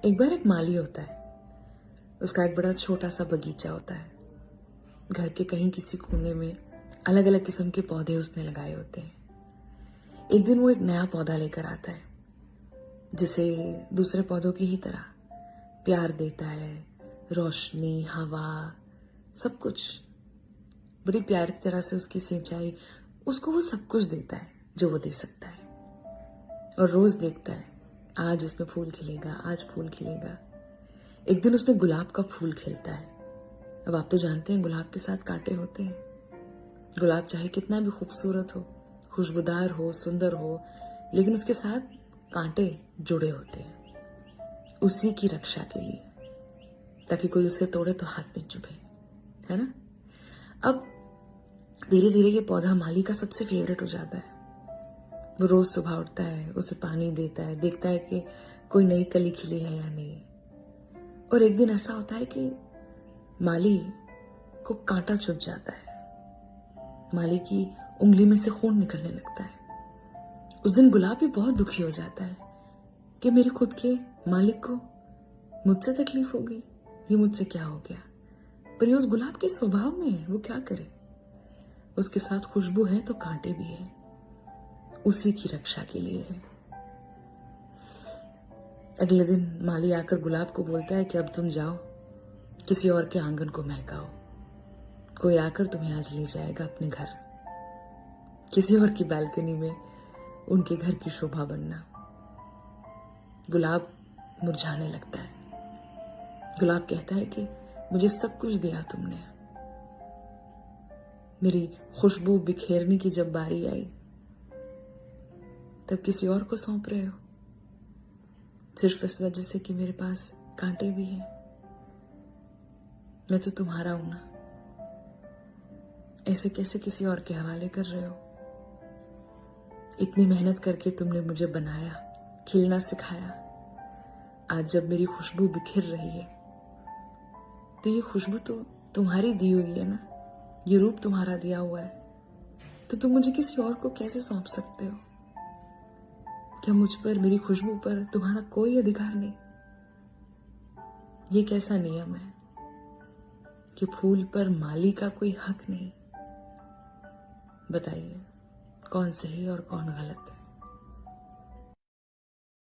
एक बार एक माली होता है। उसका एक बड़ा छोटा सा बगीचा होता है। घर के कहीं किसी कोने में अलग अलग किस्म के पौधे उसने लगाए होते हैं। एक दिन वो एक नया पौधा लेकर आता है जिसे दूसरे पौधों की ही तरह प्यार देता है, रोशनी, हवा, सब कुछ बड़ी प्यारी तरह से उसकी सिंचाई, उसको वो सब कुछ देता है जो वो दे सकता है। और रोज देखता है आज इसमें फूल खिलेगा, आज फूल खिलेगा। एक दिन उसमें गुलाब का फूल खिलता है। अब आप तो जानते हैं गुलाब के साथ कांटे होते हैं। गुलाब चाहे कितना भी खूबसूरत हो, खुशबूदार हो, सुंदर हो, लेकिन उसके साथ कांटे जुड़े होते हैं उसी की रक्षा के लिए, ताकि कोई उसे तोड़े तो हाथ में चुभे, है ना। अब धीरे धीरे ये पौधा माली का सबसे फेवरेट हो जाता है। वो रोज सुबह उठता है, उसे पानी देता है, देखता है कि कोई नई कली खिली है या नहीं। और एक दिन ऐसा होता है कि माली को कांटा चुभ जाता है। माली की उंगली में से खून निकलने लगता है। उस दिन गुलाब भी बहुत दुखी हो जाता है कि मेरे खुद के मालिक को मुझसे तकलीफ हो गई, ये मुझसे क्या हो गया। पर ये उस गुलाब के स्वभाव में है, वो क्या करे। उसके साथ खुशबू है तो कांटे भी है, उसी की रक्षा के लिए है। अगले दिन माली आकर गुलाब को बोलता है कि अब तुम जाओ, किसी और के आंगन को महकाओ। कोई आकर तुम्हें आज ले जाएगा अपने घर, किसी और की बालकनी में उनके घर की शोभा बनना। गुलाब मुरझाने लगता है। गुलाब कहता है कि मुझे सब कुछ दिया तुमने, मेरी खुशबू बिखेरने की जब बारी आई तब किसी और को सौंप रहे हो, सिर्फ इस वजह से कि मेरे पास कांटे भी हैं। मैं तो तुम्हारा हूं ना, ऐसे कैसे किसी और के हवाले कर रहे हो। इतनी मेहनत करके तुमने मुझे बनाया, खिलना सिखाया। आज जब मेरी खुशबू बिखर रही है तो ये खुशबू तो तुम्हारी दी हुई है ना, ये रूप तुम्हारा दिया हुआ है, तो तुम मुझे किसी और को कैसे सौंप सकते हो। क्या मुझ पर, मेरी खुशबू पर तुम्हारा कोई अधिकार नहीं। ये कैसा नियम है कि फूल पर माली का कोई हक नहीं। बताइए कौन सही और कौन गलत।